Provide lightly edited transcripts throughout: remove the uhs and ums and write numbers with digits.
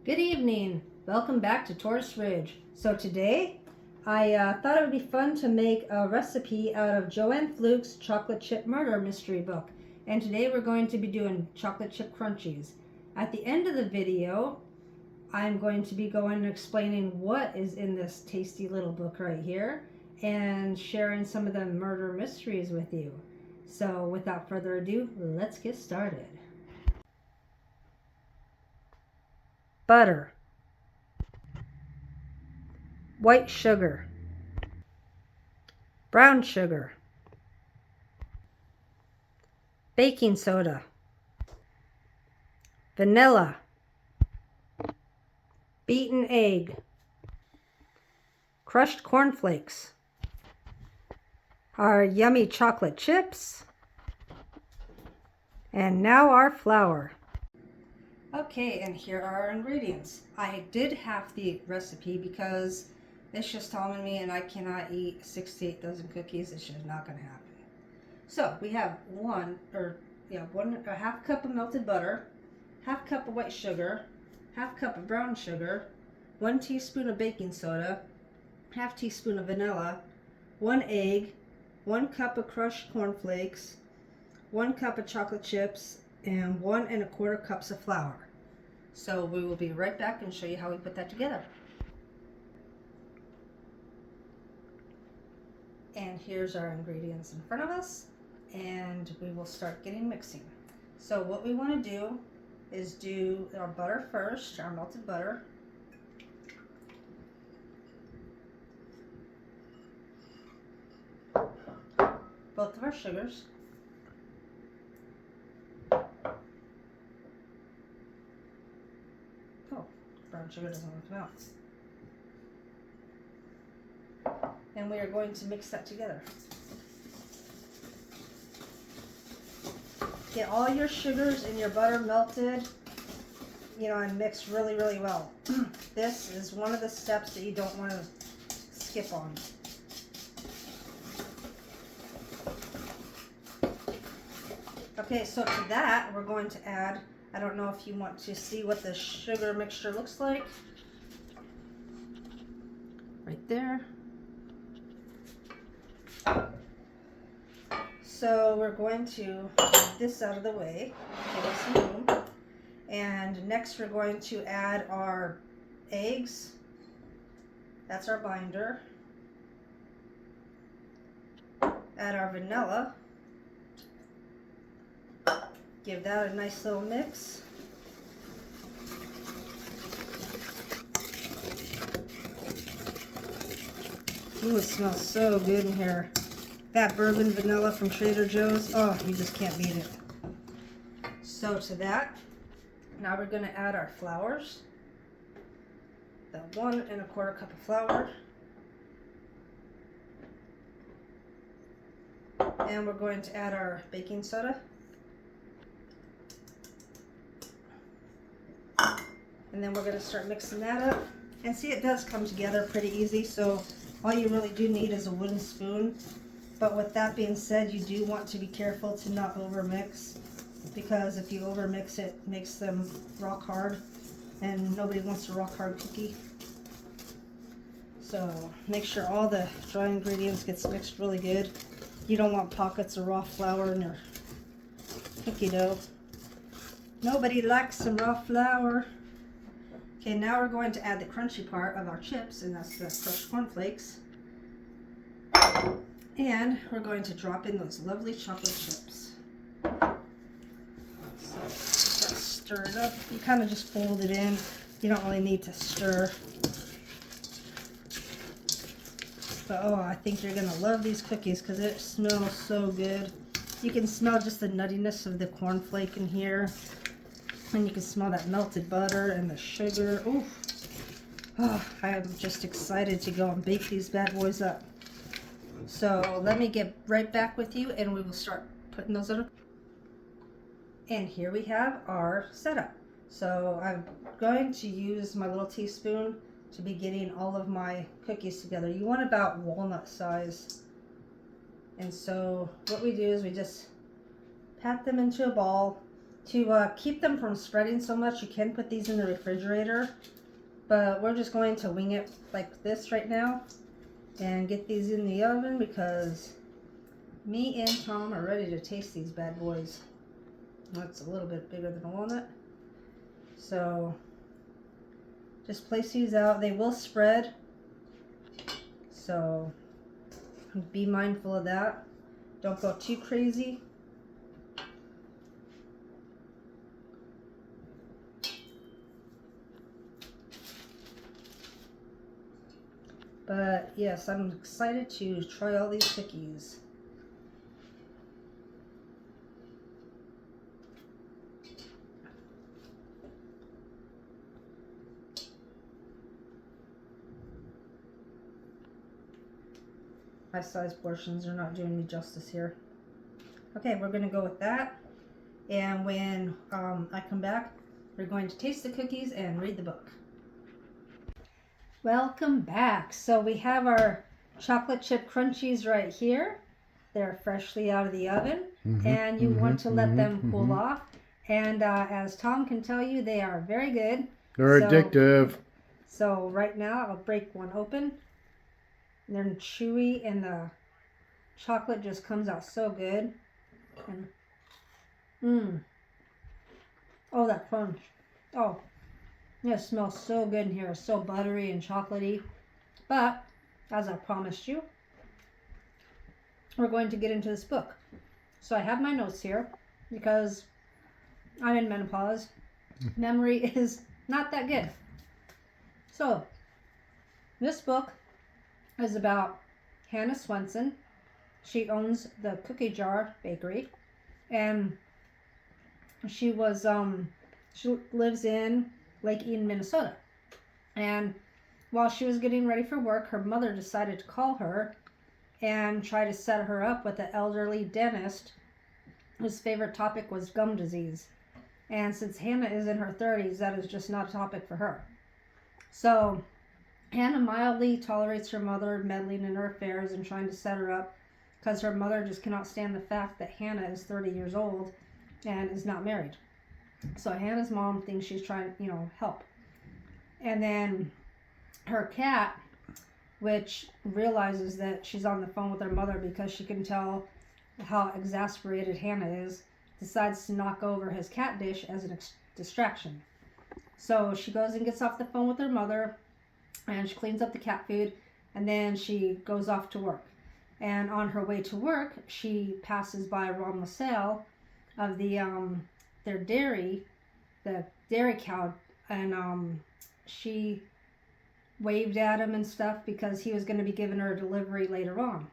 Good evening. Welcome back to Taurus Ridge. So today, I thought it would be fun to make a recipe out of Joanne Fluke's chocolate chip murder mystery book. And today we're going to be doing chocolate chip crunchies. At the end of the video, I'm going to be going and explaining what is in this tasty little book right here and sharing some of the murder mysteries with you. So without further ado, let's get started. Butter, white sugar, brown sugar, baking soda, vanilla, beaten egg, crushed cornflakes, our yummy chocolate chips, and now our flour. Okay, and here are our ingredients. I did half the recipe because it's just telling me and I cannot eat 6 to 8 dozen cookies. It's just not going to happen. So we have a half cup of melted butter, half cup of white sugar, half cup of brown sugar, 1 teaspoon of baking soda, half teaspoon of vanilla, 1 egg, 1 cup of crushed cornflakes, 1 cup of chocolate chips, and 1 1/4 cups of flour. So we will be right back and show you how we put that together. And here's our ingredients in front of us, and we will start getting mixing. So what we want to do is do our butter first, our melted butter. Both of our sugars. Oh, brown sugar doesn't want to come out. And we are going to mix that together. Get all your sugars and your butter melted, and mixed really, really well. This is one of the steps that you don't want to skip on. Okay, so to that, we're going to add, I don't know if you want to see what the sugar mixture looks like. Right there. So we're going to get this out of the way, give us some room. And next we're going to add our eggs. That's our binder. Add our vanilla. Give that a nice little mix. Ooh, it smells so good in here. That bourbon vanilla from Trader Joe's, oh, you just can't beat it. So to that, now we're going to add our flours. The 1 1/4 cup of flour. And we're going to add our baking soda. And then we're going to start mixing that up. And see, it does come together pretty easy, so all you really do need is a wooden spoon. But with that being said, you do want to be careful to not overmix, because if you overmix it makes them rock hard, and nobody wants a rock hard cookie. So make sure all the dry ingredients gets mixed really good. You don't want pockets of raw flour in your cookie dough. Nobody likes some raw flour. Okay, now we're going to add the crunchy part of our chips, and that's the crushed cornflakes. And we're going to drop in those lovely chocolate chips. So just stir it up. You kind of just fold it in. You don't really need to stir. But oh, I think you're going to love these cookies because it smells so good. You can smell just the nuttiness of the cornflake in here. And you can smell that melted butter and the sugar. Ooh. Oh, I am just excited to go and bake these bad boys up. So let me get right back with you and we will start putting those in. And here we have our setup. So I'm going to use my little teaspoon to be getting all of my cookies together. You want about walnut size. And so what we do is we just pat them into a ball. To keep them from spreading so much, you can put these in the refrigerator, but we're just going to wing it like this right now and get these in the oven because me and Tom are ready to taste these bad boys. That's a little bit bigger than a walnut. So just place these out. They will spread, so be mindful of that. Don't go too crazy. But yes, I'm excited to try all these cookies. My size portions are not doing me justice here. Okay, we're going to go with that. And when I come back, we're going to taste the cookies and read the book. Welcome back. So we have our chocolate chip crunchies right here. They're freshly out of the oven, and you want to let them cool off. And as Tom can tell you, they are very good. They're addictive. So right now, I'll break one open. They're chewy, and the chocolate just comes out so good. And, oh, that crunch. Oh, it smells so good in here. It's so buttery and chocolatey. But, as I promised you, we're going to get into this book. So I have my notes here because I'm in menopause. Memory is not that good. So, this book is about Hannah Swenson. She owns the Cookie Jar Bakery, and she lives in Lake Eden, Minnesota. And while she was getting ready for work, her mother decided to call her and try to set her up with an elderly dentist whose favorite topic was gum disease. And since Hannah is in her 30s, that is just not a topic for her. So Hannah mildly tolerates her mother meddling in her affairs and trying to set her up because her mother just cannot stand the fact that Hannah is 30 years old and is not married. So Hannah's mom thinks she's trying to, help. And then her cat, which realizes that she's on the phone with her mother because she can tell how exasperated Hannah is, decides to knock over his cat dish as a distraction. So she goes and gets off the phone with her mother, and she cleans up the cat food, and then she goes off to work. And on her way to work, she passes by Ron LaSalle of the their dairy, the dairy cow, and she waved at him and stuff because he was going to be giving her a delivery later on.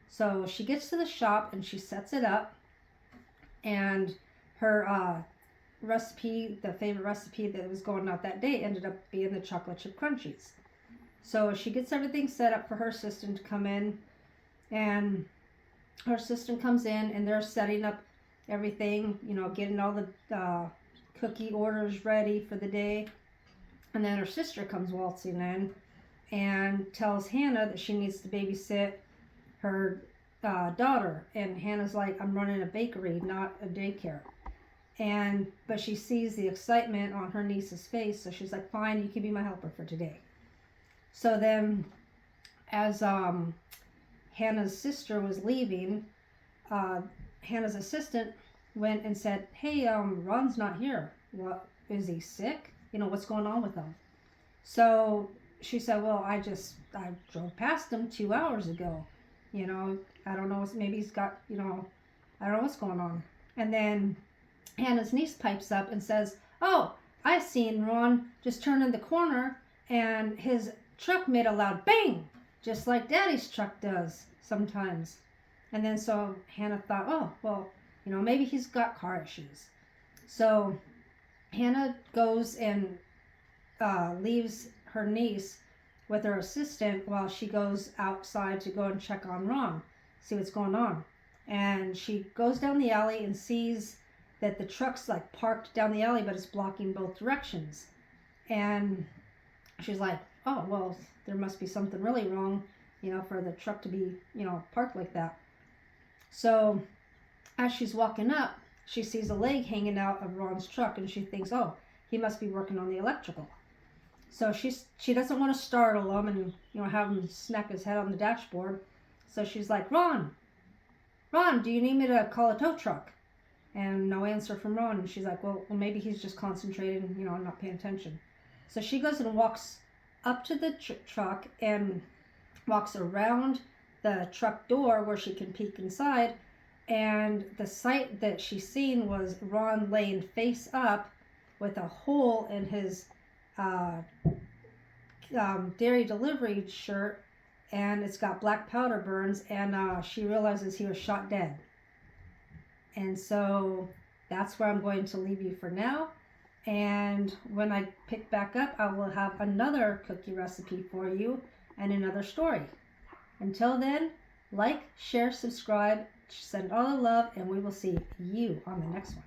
So she gets to the shop and she sets it up, and her recipe, the favorite recipe that was going out that day, ended up being the chocolate chip crunchies. So she gets everything set up for her assistant to come in, and her assistant comes in and they're setting up everything, getting all the cookie orders ready for the day. And then her sister comes waltzing in and tells Hannah that she needs to babysit her daughter. And Hannah's like, I'm running a bakery, not a daycare. But she sees the excitement on her niece's face, so she's like, fine, you can be my helper for today. So then, as Hannah's sister was leaving, Hannah's assistant went and said, hey, Ron's not here. What, is he sick? What's going on with him? So she said, well, I drove past him 2 hours ago. I don't know, maybe he's got, I don't know what's going on. And then Hannah's niece pipes up and says, oh, I seen Ron just turn in the corner and his truck made a loud bang, just like Daddy's truck does sometimes. And then so Hannah thought, oh, well, maybe he's got car issues. So Hannah goes and leaves her niece with her assistant while she goes outside to go and check on Ron, see what's going on. And she goes down the alley and sees that the truck's like parked down the alley, but it's blocking both directions. And she's like, oh, well, there must be something really wrong, for the truck to be, parked like that. So as she's walking up, she sees a leg hanging out of Ron's truck, and she thinks, oh, he must be working on the electrical. So she doesn't want to startle him and have him smack his head on the dashboard. So she's like, Ron, do you need me to call a tow truck? And no answer from Ron. And she's like, well, maybe he's just concentrating, and not paying attention. So she goes and walks up to the truck and walks around the truck door where she can peek inside. And the sight that she seen was Ron laying face up with a hole in his dairy delivery shirt, and it's got black powder burns, and she realizes he was shot dead. And so that's where I'm going to leave you for now. And when I pick back up, I will have another cookie recipe for you and another story. Until then, like, share, subscribe, send all the love, and we will see you on the next one.